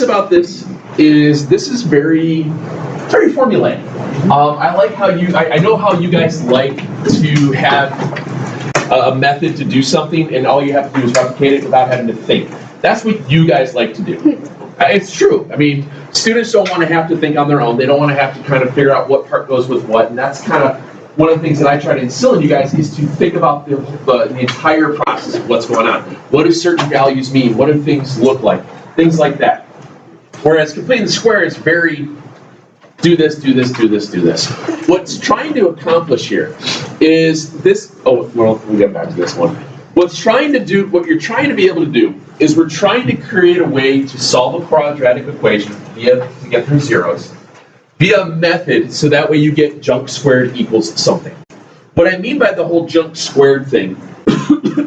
about this is very formulaic. I like how I know how you guys like to have a method to do something, and all you have to do is replicate it without having to think. That's what you guys like to do. It's true. I mean, students don't want to have to think on their own. They don't want to have to kind of figure out what part goes with what, and that's kind of one of the things that I try to instill in you guys is to think about the entire process of what's going on. What do certain values mean? What do things look like? Things like that. Whereas completing the square is very do this, do this, do this, do this. What's trying to accomplish here is this. Oh, well, we'll get back to this one. What you're trying to be able to do is we're trying to create a way to solve a quadratic equation to get through zeros via a method, so that way you get junk squared equals something. What I mean by the whole junk squared thing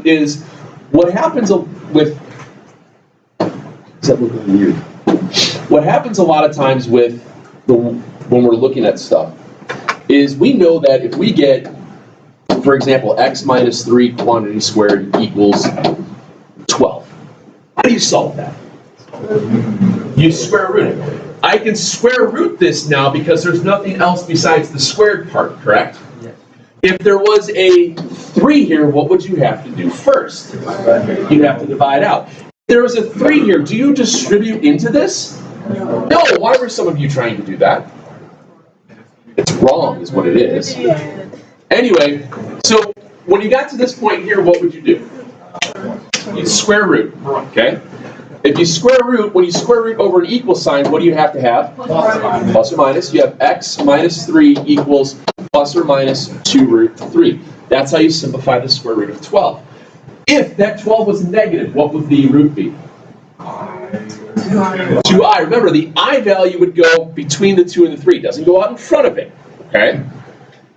is what happens with. Does that look like you? What happens a lot of times with when we're looking at stuff is we know that if we get, for example, x minus 3 quantity squared equals 12. How do you solve that? You square root it. I can square root this now because there's nothing else besides the squared part, correct? Yes. If there was a 3 here, what would you have to do first? You'd have to divide out. If there was a 3 here, do you distribute into this? No. Why were some of you trying to do that? It's wrong, is what it is. Anyway, so when you got to this point here, what would you do? You'd square root, okay? If you square root, when you square root over an equal sign, what do you have to have? Plus or minus. You have x minus 3 equals plus or minus 2 root 3. That's how you simplify the square root of 12. If that 12 was negative, what would the root be? 2i. Remember, the I value would go between the 2 and the 3. It doesn't go out in front of it, okay?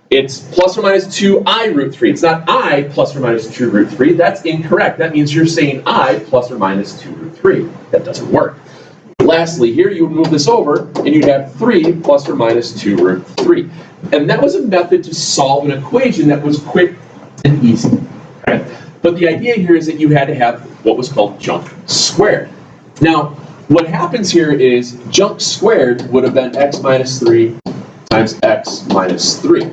It's plus or minus 2i root 3. It's not I plus or minus 2 root 3. That's incorrect. That means you're saying I plus or minus 2 root 3. That doesn't work. Lastly, here you would move this over, and you'd have 3 plus or minus 2 root 3. And that was a method to solve an equation that was quick and easy. Okay? But the idea here is that you had to have what was called junk squared. Now, what happens here is junk squared would have been x minus 3 times x minus 3.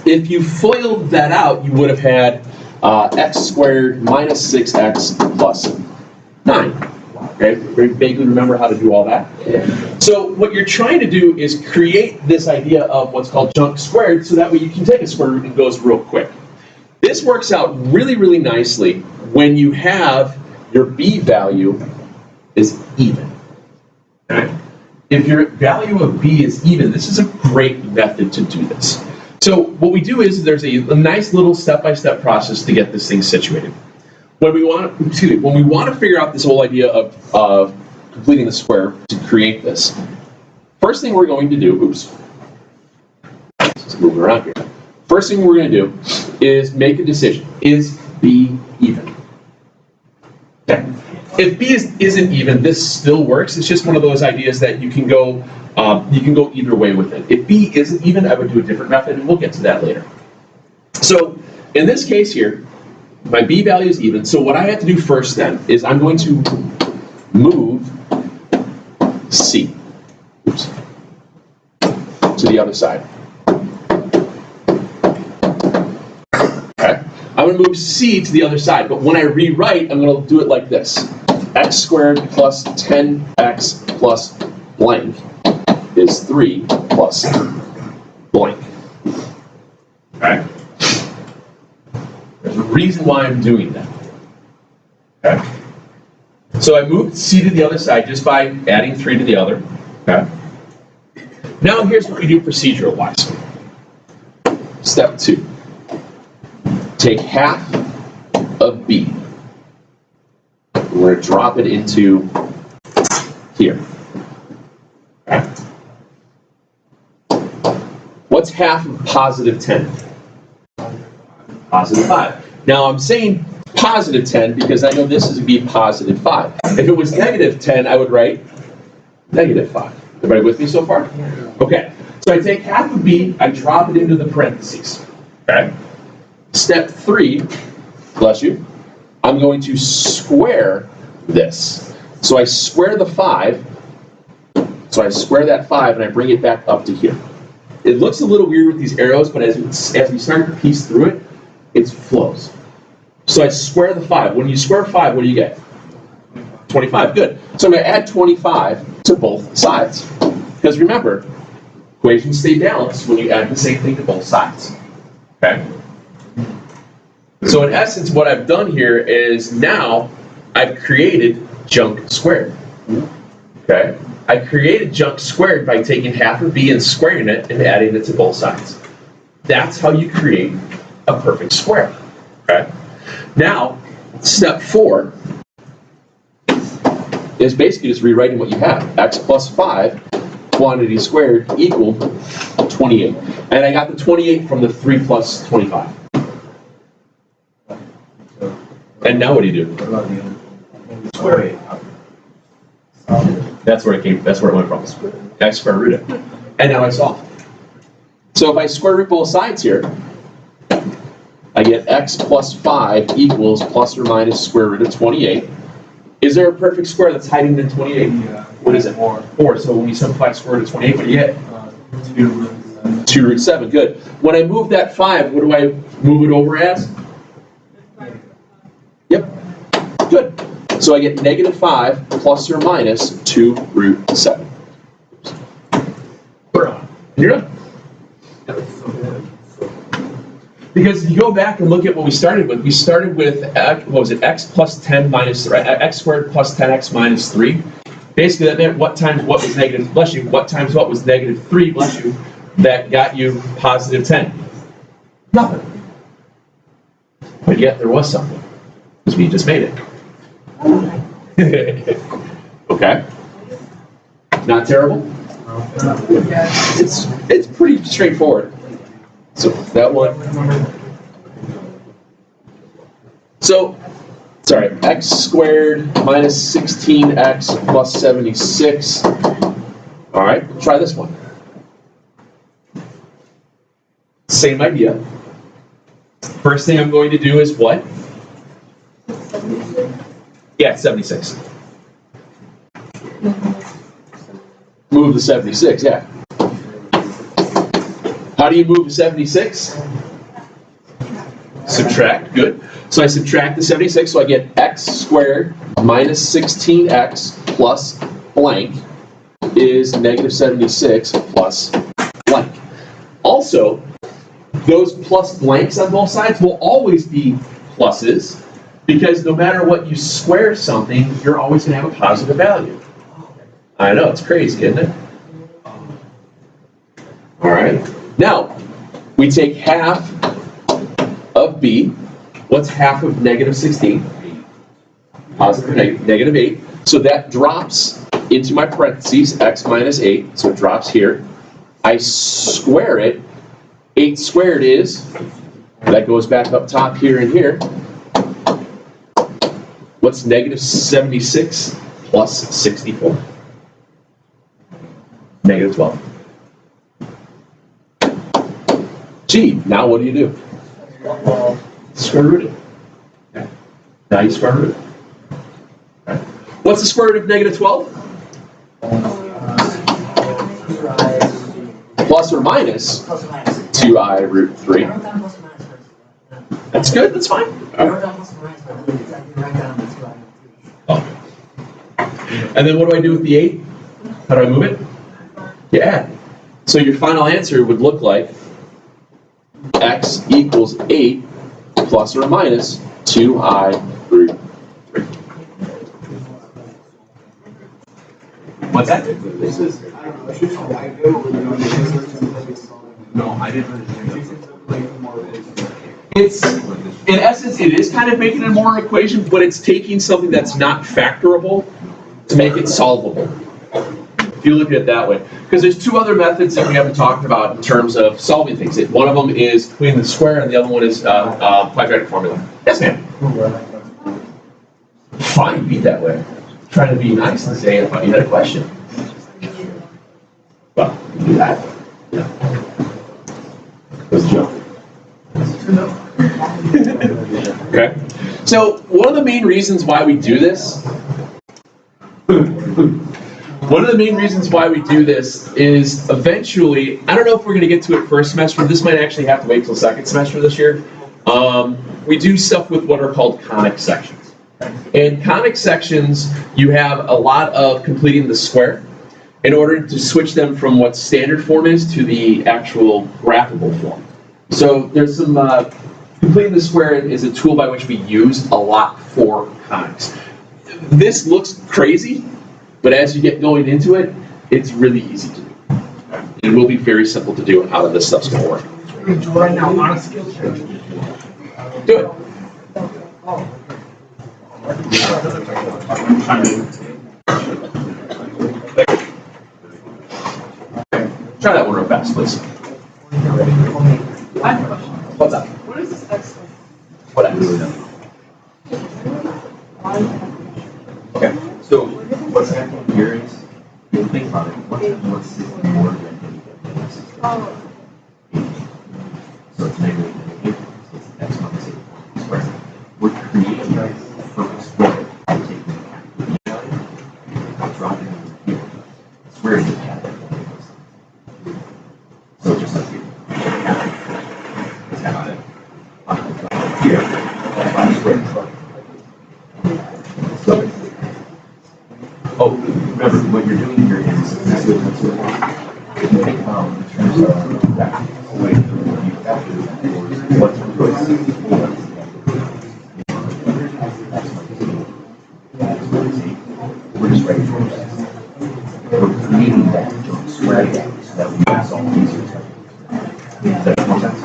If you FOILed that out, you would have had x squared minus 6x plus 9. Okay, very vaguely remember how to do all that. So what you're trying to do is create this idea of what's called junk squared, so that way you can take a square root and it goes real quick. This works out really, really nicely when you have your b value is even. Okay? If your value of b is even, this is a great method to do this. So what we do is there's a nice little step-by-step process to get this thing situated. When we want to figure out this whole idea of completing the square to create this, first thing we're going to do, let's move around here. First thing we're going to do is make a decision. Is b even? Okay. If b isn't even, this still works. It's just one of those ideas that you can go either way with it. If b isn't even, I would do a different method, and we'll get to that later. So in this case here, my b value is even. So what I have to do first then is I'm going to move c to the other side. Okay. I'm going to move c to the other side, but when I rewrite, I'm going to do it like this. X squared plus 10x plus blank is 3 plus blank. Okay? There's a reason why I'm doing that. Okay? So I moved c to the other side just by adding 3 to the other. Okay? Now here's what we do procedural-wise. Step 2. Take half of b. We're going to drop it into here. Okay. What's half of positive 10? Positive 5. Now I'm saying positive 10 because I know this is going to be positive 5. If it was negative 10, I would write negative 5. Everybody with me so far? Okay. So I take half of b, I drop it into the parentheses. Okay. Step 3, bless you, I'm going to square this. So I square the 5. So I square that 5 and I bring it back up to here. It looks a little weird with these arrows, but as we start to piece through it, it flows. So I square the 5. When you square 5, what do you get? 25, good. So I'm going to add 25 to both sides. Because remember, equations stay balanced when you add the same thing to both sides. Okay? So in essence, what I've done here is now I've created junk squared. Okay? I created junk squared by taking half of b and squaring it and adding it to both sides. That's how you create a perfect square. Okay? Now, step 4 is basically just rewriting what you have. X plus 5 quantity squared equal 28. And I got the 28 from the 3 plus 25. And now what do you do? Square it. That's where it came. That's where it went from. I square root it, and now I solve. So if I square root both sides here, I get x plus 5 equals plus or minus square root of 28. Is there a perfect square that's hiding in 28? Yeah. What is it? 4. 4. So when you simplify square root of 28, what do you get? 2 root 7. 2 root 7. Good. When I move that 5, what do I move it over as? Yep. Good. So I get negative 5 plus or minus 2 root 7. You're done. Because if you go back and look at what we started with what was it, x plus 10 minus, x squared plus 10x minus 3. Basically, that meant what times what was negative, bless you, what times what was negative 3, bless you, that got you positive 10. Nothing. But yet there was something, because we just made it. Okay? Not terrible? It's pretty straightforward. So that one. So, sorry, x squared minus 16x plus 76. All right, try this one. Same idea. First thing I'm going to do is what? Yeah, 76. Move the 76, yeah. How do you move the 76? Subtract, good. So I subtract the 76, so I get x squared minus 16x plus blank is negative 76 plus blank. Also, those plus blanks on both sides will always be pluses, because no matter what you square something, you're always going to have a positive value. I know, it's crazy, isn't it? All right. Now, we take half of b. What's half of negative 16? Positive negative 8. So that drops into my parentheses, x minus 8. So it drops here. I square it. 8 squared is, that goes back up top here and here. What's negative 76 plus 64? Negative 12. Gee, now what do you do? Square root it. Okay. Now you square root it. Okay. What's the square root of negative 12? Plus or minus 2i root 3. That's good, that's fine. Oh. And then what do I do with the 8? How do I move it? You add. So your final answer would look like x equals 8 plus or minus 2i root 3. What's that? This is, I don't know, no, I didn't understand. It's, in essence, it is kind of making a more equation, but it's taking something that's not factorable to make it solvable. If you look at it that way. Because there's two other methods that we haven't talked about in terms of solving things. One of them is between the square and the other one is quadratic formula. Yes, ma'am? Fine, be that way. Trying to be nice and say, I thought you had a question. Well, you do that. Yeah. Let's jump. Okay. So one of the main reasons why we do this One of the main reasons why we do this is eventually, I don't know if we're going to get to it first semester, this might actually have to wait till second semester this year. We do stuff with what are called conic sections. In conic sections, you have a lot of completing the square in order to switch them from what standard form is to the actual graphable form. So there's some, completing the square is a tool by which we use a lot for conics. This looks crazy, but as you get going into it, it's really easy to do. It will be very simple to do and how this stuff's going to work. Right now, on a skill check. Do it. Try that one real fast, please. I have a question. What's up? What is this X? What X? Okay. So what's happening here is, you think about it, what's 64 than 8? Oh, So it's negative 8, so it's the x minus 8 squared. We're creating the first square by taking the capital B value, dropping it here. Squaring the capital. So just like here, it's half it. Here, I'm squared. So, oh, remember, what you're doing here is, if you think about in terms of that, way you factor what's we're just ready for it. We're creating that joint square gap so that we can solve these respectively. Does that make sense?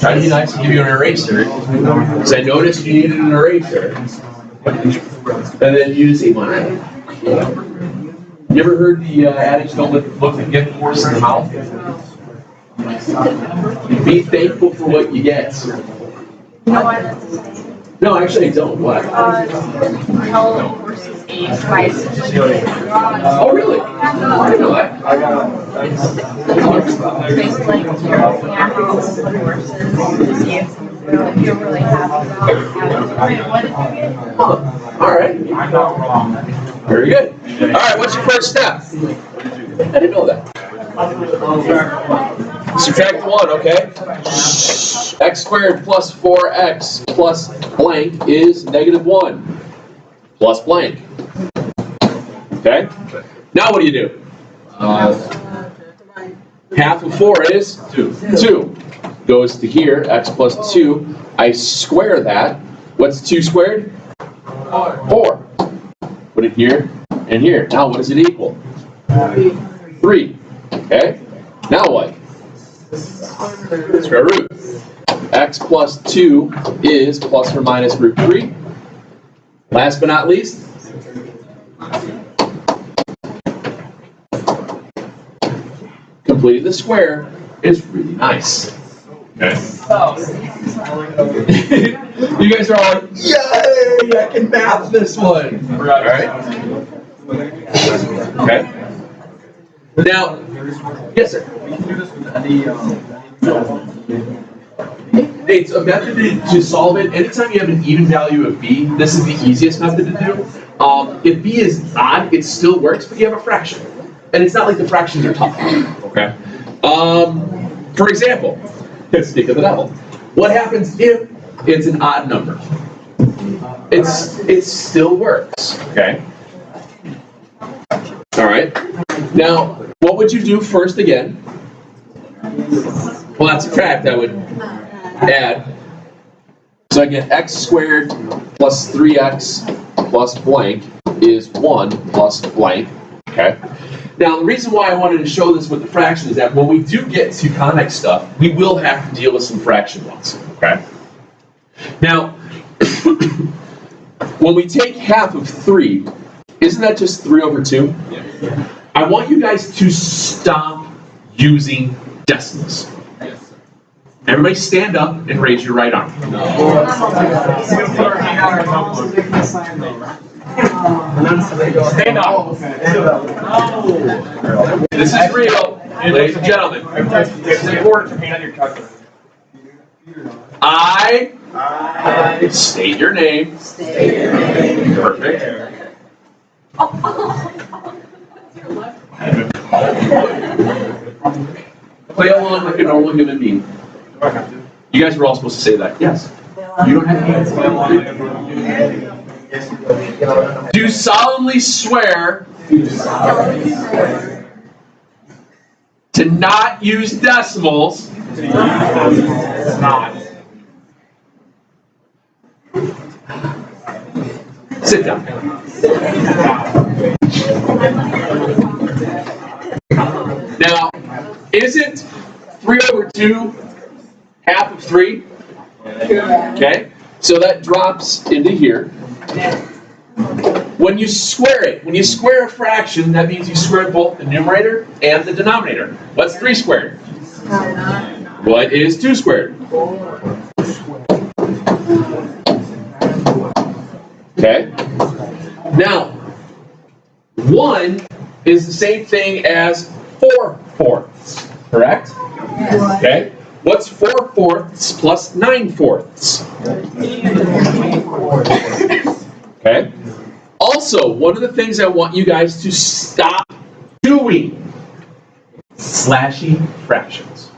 Try to be nice and give you an eraser, because I noticed you needed an eraser. And then you just say, "Mine." You ever heard the adage, don't look the gift horse in the mouth? Be thankful for what you get. you know what that's the same? No, actually I don't. What? Tell horses age by Oh, really? I didn't know that. it's basically like you're looking at how the horses to see if you're really happy about it. What did you get? Huh. All right. I'm not wrong. Very good. All right, what's your first step? I didn't know that. Subtract 1, okay? X squared plus 4x plus blank is negative 1 plus blank. Okay? Now what do you do? Half of 4 is 2. Goes to here, x plus 2. I square that. What's 2 squared? 4. Put it here and here. Now what does it equal? 3. Okay? Now what? Square root. X plus 2 is plus or minus root 3. Last but not least, completing the square is really nice. Okay. You guys are all like, yay, I can math this one. All right. Okay. Now, yes, sir. It's a method to solve it. Anytime you have an even value of b, this is the easiest method to do. If b is odd, it still works, but you have a fraction. And it's not like the fractions are tough. Okay. For example, let's speak of the devil. What happens if it's an odd number? It still works. Okay. All right. Now, what would you do first again? Well, not subtract. I would add. So I get x squared plus 3x plus blank is 1 plus blank. Okay. Now, the reason why I wanted to show this with the fraction is that when we do get to conic stuff, we will have to deal with some fraction ones. Okay. Now, when we take half of 3, isn't that just 3 over 2? Yeah. I want you guys to stop using decimals. Everybody stand up and raise your right arm. Stand up. This is real, ladies and gentlemen. It's important to hand on your calculator. I state your name. Perfect. Play along like a normal human being. You guys were all supposed to say that. Yes. You don't have to. Do solemnly swear to not use decimals. Sit down. Now, isn't 3/2 half of 3? Okay, so that drops into here. When you square it, when you square a fraction, that means you squared both the numerator and the denominator. What's 3 squared? What is 2 squared? Okay. Now, 1 is the same thing as 4/4, correct? Okay. What's 4/4 plus 9/4? Okay. Also, one of the things I want you guys to stop doing, slashy fractions.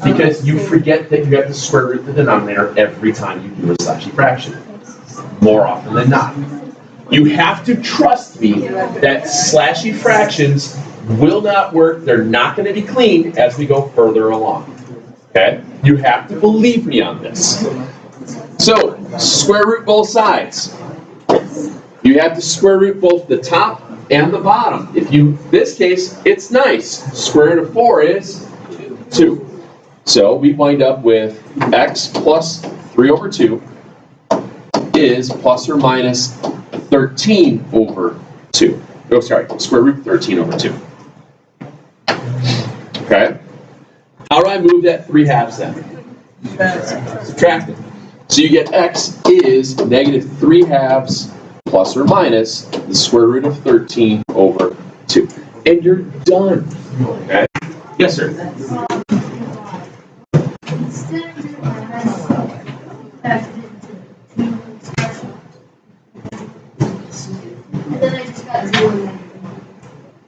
Because you forget that you have to square root the denominator every time you do a slashy fraction. More often than not. You have to trust me that slashy fractions will not work. They're not going to be clean as we go further along. Okay? You have to believe me on this. So, square root both sides. You have to square root both the top and the bottom. This case, it's nice. Square root of 4 is 2. So we wind up with x plus 3/2 is plus or minus 13/2. Oh, sorry, square root 13/2. Okay? How do I move that 3/2 then? Subtract it. So you get x is negative 3/2 plus or minus the square root of 13/2. And you're done. Okay? Yes, sir.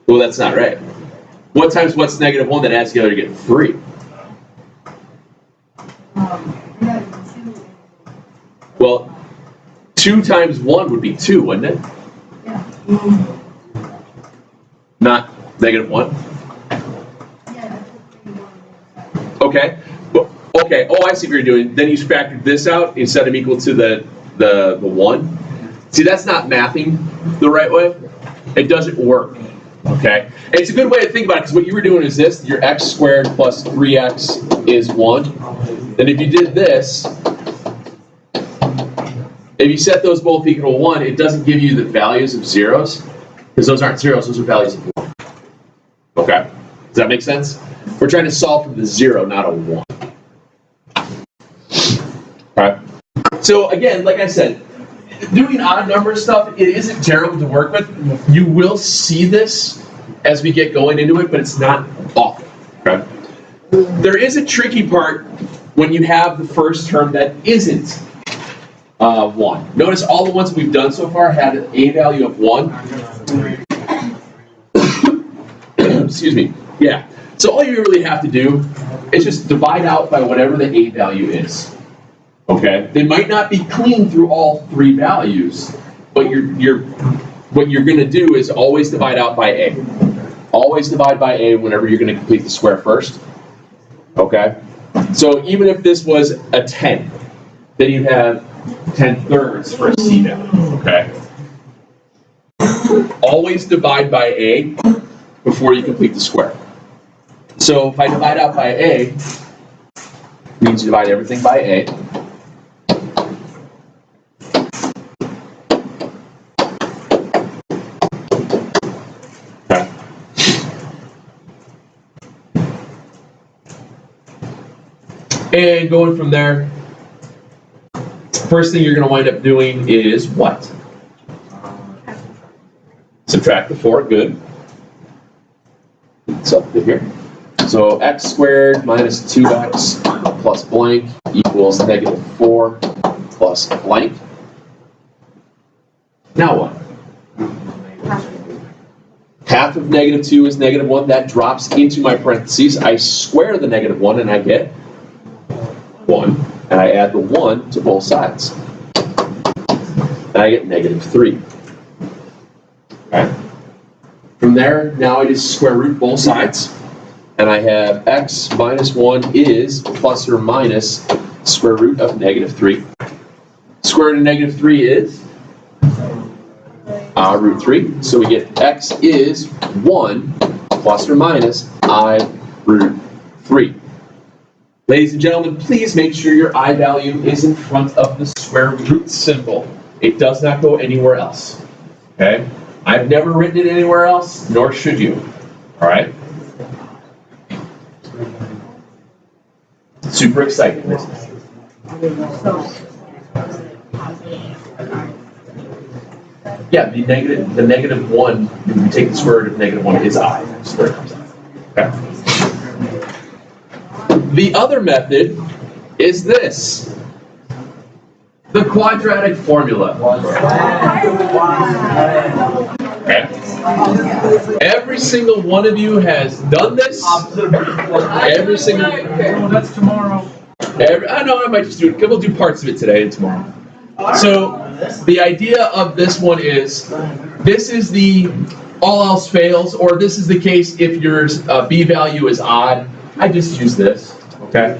Well, that's not right. What times what's -1 that adds together to get 3? Well, 2 times 1 would be 2, wouldn't it? Not -1? Okay. Okay. Oh, I see what you're doing. Then you factored this out instead of equal to the 1. See, that's not mathing the right way. It doesn't work. Okay. And it's a good way to think about it because what you were doing is this: your x squared plus 3x is 1. Then if you did this, if you set those both equal to 1, it doesn't give you the values of zeros because those aren't zeros; those are values of 1. Okay. Does that make sense? We're trying to solve for the 0, not a 1. Alright. So again, like I said, doing odd number stuff, it isn't terrible to work with. You will see this as we get going into it, but it's not awful. Okay? There is a tricky part when you have the first term that isn't 1. Notice all the ones we've done so far had an a value of 1. Excuse me. Yeah. So all you really have to do is just divide out by whatever the a value is. Okay? They might not be clean through all 3 values, but what you're going to do is always divide out by a. Always divide by a whenever you're going to complete the square first. Okay? So even if this was a 10, then you have 10/3 for a c value. Okay? Always divide by a before you complete the square. So if I divide out by a, it means you divide everything by a. Okay. And going from there, first thing you're going to wind up doing is what? Subtract the 4, good. So here. So x squared minus 2x plus blank equals negative 4 plus blank. Now what? Half of negative 2 is negative 1. That drops into my parentheses. I square the negative 1 and I get 1. And I add the 1 to both sides. And I get negative 3. Okay. From there, now I just square root both sides. And I have x minus 1 is plus or minus square root of negative 3. Square root of negative 3 is root 3. So we get x is 1 plus or minus I root 3. Ladies and gentlemen, please make sure your I value is in front of the square root symbol. It does not go anywhere else. Okay? I've never written it anywhere else, nor should you. All right? Super exciting, isn't it? Yeah, the negative 1, you take the square root of negative 1 is I. That's where it comes out. Okay? The other method is this. The quadratic formula. Okay. Every single one of you has done this. Every single. Oh, that's tomorrow. I know I might just do it. We'll do parts of it today and tomorrow. So the idea of this one is, this is the all else fails, or this is the case if your b value is odd. I just use this. Okay.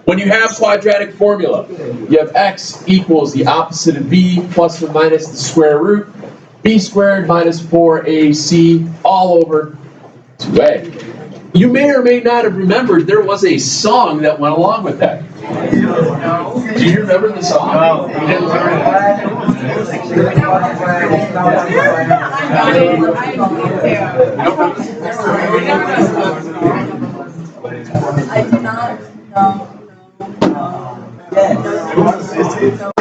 When you have quadratic formula, you have x equals the opposite of b plus or minus the square root, b squared minus 4ac all over 2a. You may or may not have remembered there was a song that went along with that. Do you remember the song? No. I do not know.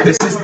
This is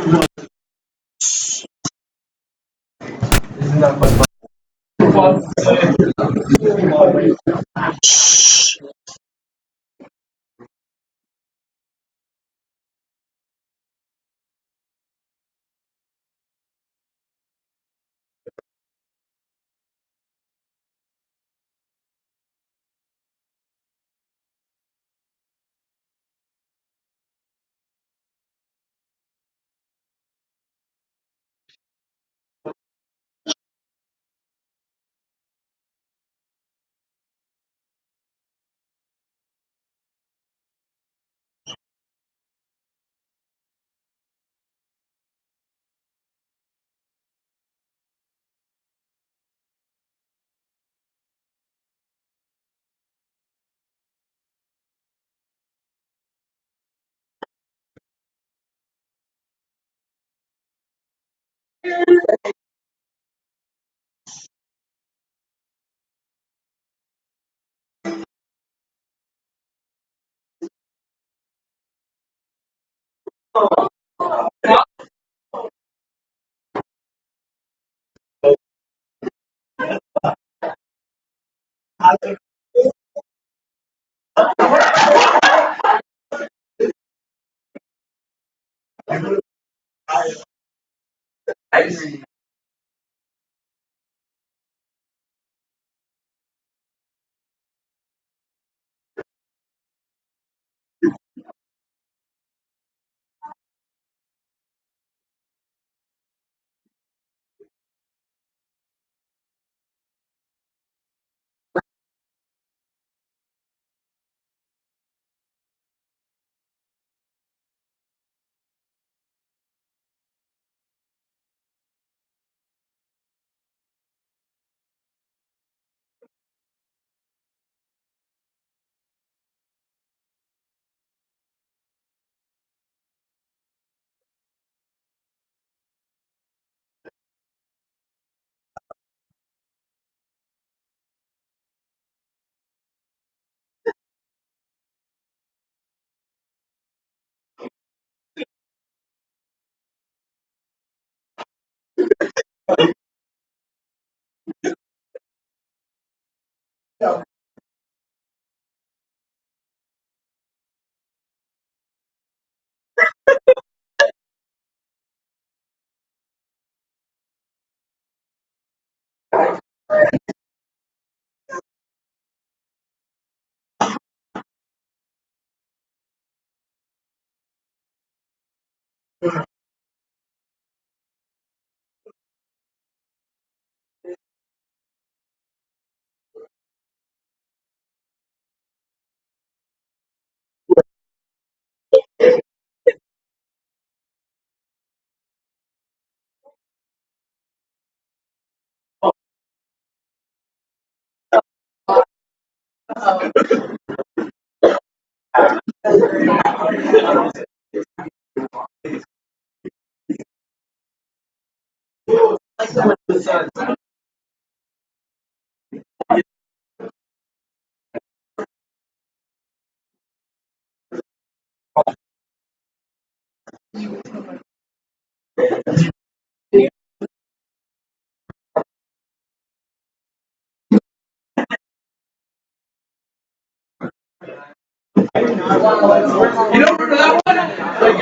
You don't remember that one? Like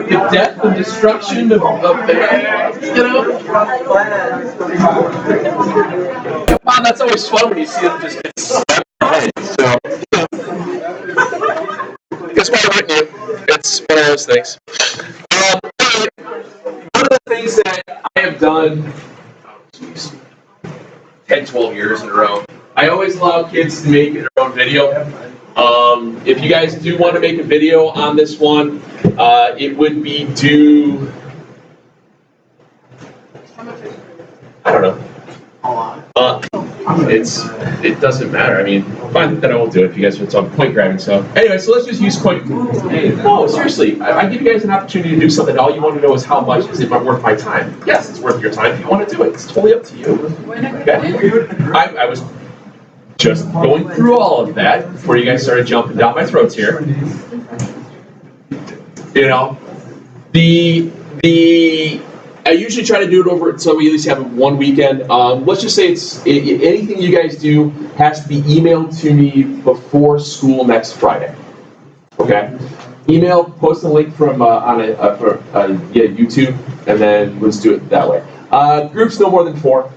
the death and destruction of man, you know? Wow, that's always fun when you see them just get slammed in the head. So, guess what I wouldn't you? It's one of those things. Anyway, one of the things that I have done, oh, geez, 10, 12 years in a row, I always allow kids to make their own video. If you guys do want to make a video on this one, it would be due, I don't know. It doesn't matter. I mean, fine, then I won't do it if you guys are on point grabbing. So anyway, so let's just use point. No, seriously, I give you guys an opportunity to do something. All you want to know is how much is it worth my time? Yes, it's worth your time. If you want to do it, it's totally up to you. Okay. I was just going through all of that before you guys started jumping down my throats here. You know, I usually try to do it over, so we at least have one weekend. Let's just say anything you guys do has to be emailed to me before school next Friday. Okay? Email, post a link from YouTube, and then let's do it that way. Groups no more than 4.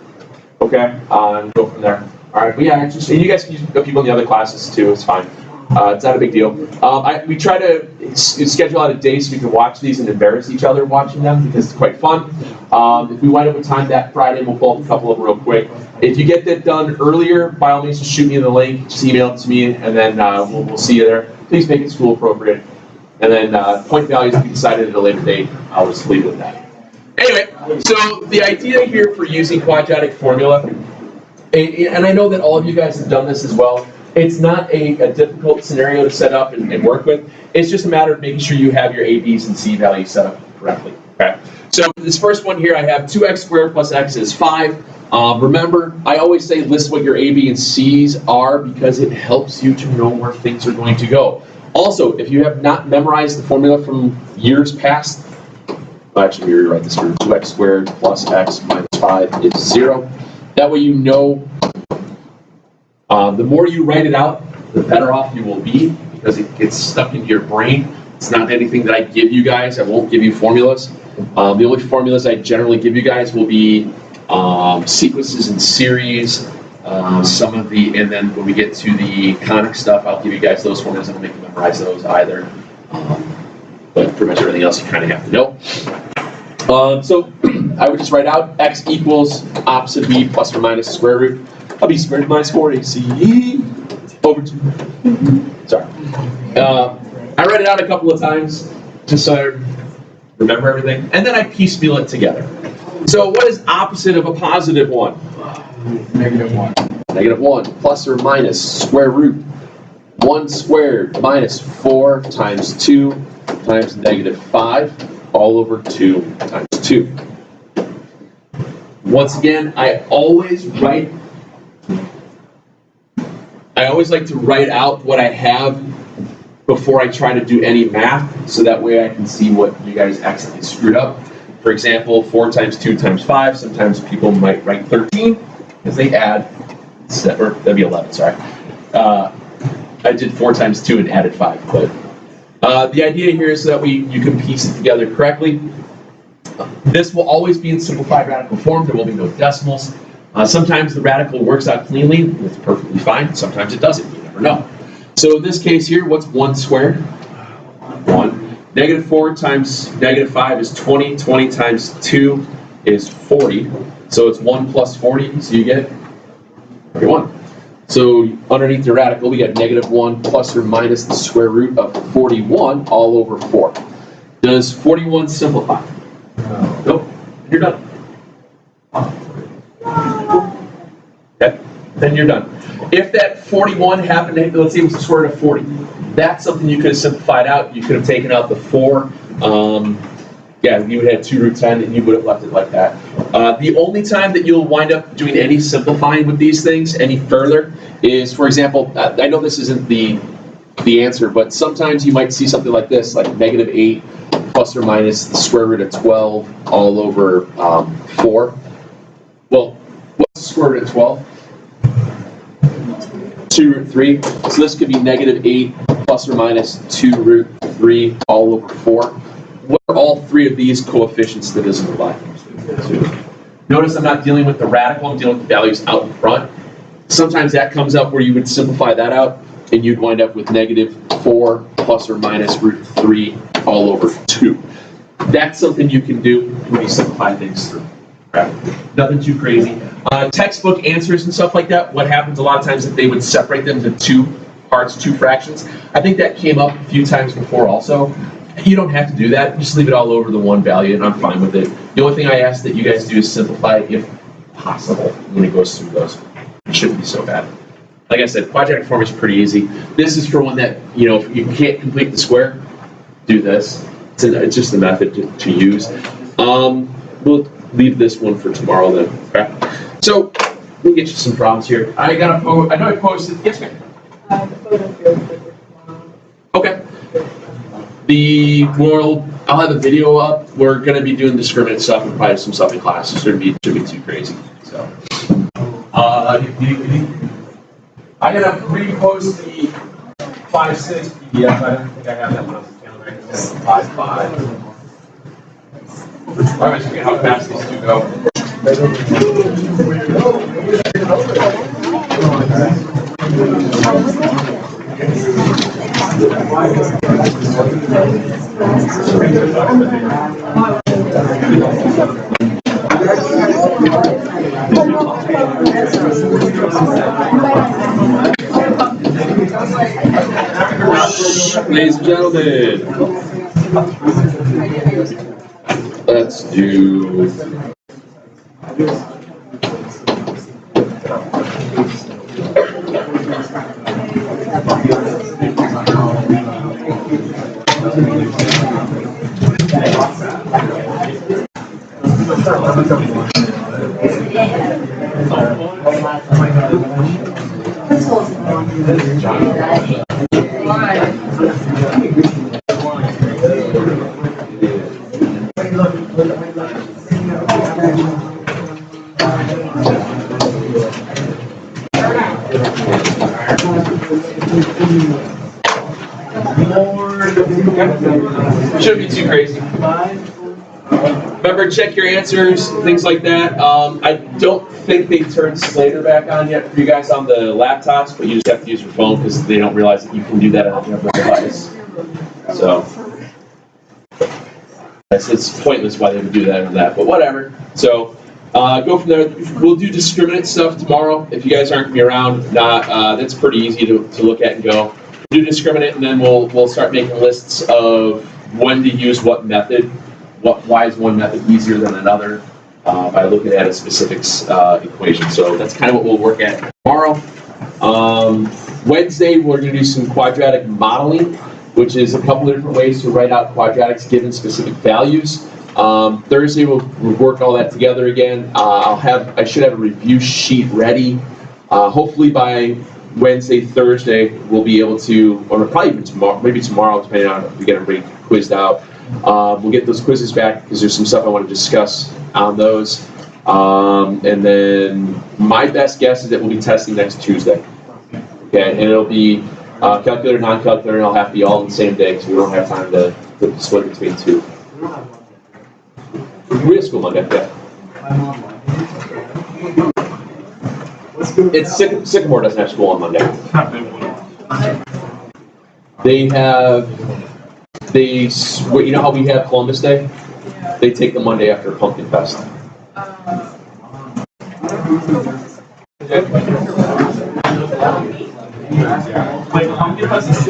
Okay? And go from there. All right, but yeah, and you guys can use people in the other classes too. It's fine. It's not a big deal. We try to schedule out a day so we can watch these and embarrass each other watching them because it's quite fun. If we wind up with time that Friday, we'll pull up a couple of them real quick. If you get that done earlier, by all means, just shoot me the link, just email it to me, and then we'll see you there. Please make it school appropriate. And then point values will be decided at a later date. I'll just leave it with that. Anyway, so the idea here for using quadratic formula, and I know that all of you guys have done this as well. It's not a difficult scenario to set up and work with. It's just a matter of making sure you have your A, B's, and C values set up correctly. Okay. So this first one here, I have 2x squared plus x is 5. Remember, I always say list what your A, B, and C's are because it helps you to know where things are going to go. Also, if you have not memorized the formula from years past, actually, we rewrite this for 2x squared plus x minus 5 is 0. That way you know. The more you write it out, the better off you will be because it gets stuck into your brain. It's not anything that I give you guys. I won't give you formulas. The only formulas I generally give you guys will be sequences and series, and then when we get to the conic stuff, I'll give you guys those formulas. I don't make you memorize those either. But pretty much everything else you kind of have to know. So I would just write out x equals opposite b plus or minus square root of b squared minus 4ac over 2. Sorry. I read it out a couple of times just so I remember everything, and then I piecemeal it together. So what is opposite of a positive 1? -1. -1 plus or minus square root 1 squared minus 4 times 2 times -5 all over 2 times 2. Once again, I always like to write out what I have before I try to do any math, so that way I can see what you guys accidentally screwed up. For example, 4 times 2 times 5, sometimes people might write 13, because they add, or that'd be 11, sorry. I did 4 times 2 and added 5, but the idea here is so that you can piece it together correctly. This will always be in simplified radical form. There will be no decimals. Sometimes the radical works out cleanly, it's perfectly fine. Sometimes it doesn't, you never know. So in this case here, what's 1 squared? 1. Negative 4 times negative 5 is 20. 20 times 2 is 40. So it's 1 plus 40, so you get 41. So underneath the radical, we get negative 1 plus or minus the square root of 41 all over 4. Does 41 simplify? Nope. You're done. Okay, then you're done. If that 41 happened to, let's say it was the square root of 40, that's something you could have simplified out. You could have taken out the 4. Yeah, you would have had 2 root 10 and you would have left it like that. The only time that you'll wind up doing any simplifying with these things any further is, for example, I know this isn't the answer, but sometimes you might see something like this, like negative 8 plus or minus the square root of 12 all over 4. Well, what's the square root of 12? 2 root 3. So this could be negative 8 plus or minus 2 root 3 all over 4. What are all 3 of these coefficients that is applied to? Notice I'm not dealing with the radical, I'm dealing with the values out in front. Sometimes that comes up where you would simplify that out, and you'd wind up with negative 4 plus or minus root 3 all over 2. That's something you can do when you simplify things through. Right? Nothing too crazy. Textbook answers and stuff like that, what happens a lot of times is that they would separate them into 2 parts, 2 fractions. I think that came up a few times before also. You don't have to do that. Just leave it all over the one value, and I'm fine with it. The only thing I ask that you guys do is simplify if possible when it goes through those. It shouldn't be so bad. Like I said, quadratic form is pretty easy. This is for one that, if you can't complete the square, do this. It's just a method to use. We'll leave this one for tomorrow then. Okay. So, let me get you some problems here. I know I posted. Yes, ma'am. Okay. I'll have a video up. We're going to be doing discriminant stuff and probably some stuff in class. It shouldn't be too crazy. So, I'm going to repost the 5.6 PDF. I don't think I have that one on the calendar. I can send 5.5. All right, so how fast these 2 go. Ladies and gentlemen, let's do shouldn't be too crazy. Remember, check your answers, things like that. I don't think they turned Slater back on yet for you guys on the laptops, but you just have to use your phone because they don't realize that you can do that on a different device. So, it's pointless why they would do that or that, but whatever. So, go from there. We'll do discriminant stuff tomorrow. If you guys aren't going to be around, that's pretty easy to look at and go. We'll do discriminant, and then we'll start making lists of when to use what method. Why is one method easier than another by looking at a specific equation. So that's kind of what we'll work at tomorrow. Wednesday, we're going to do some quadratic modeling, which is a couple of different ways to write out quadratics given specific values. Thursday, we'll work all that together again. I should have a review sheet ready. Hopefully by Wednesday, Thursday, we'll be able to, or probably even tomorrow, maybe tomorrow, depending on if we get everybody quizzed out. We'll get those quizzes back because there's some stuff I want to discuss on those. And then my best guess is that we'll be testing next Tuesday. Okay, and it'll be calculator, non-calculator, and I'll have to be all in the same day because we don't have time to split between 2. We have school Monday, yeah. It's Sycamore doesn't have school on Monday. They you know how we have Columbus Day? They take the Monday after Pumpkin Fest. Like pumpkin fest is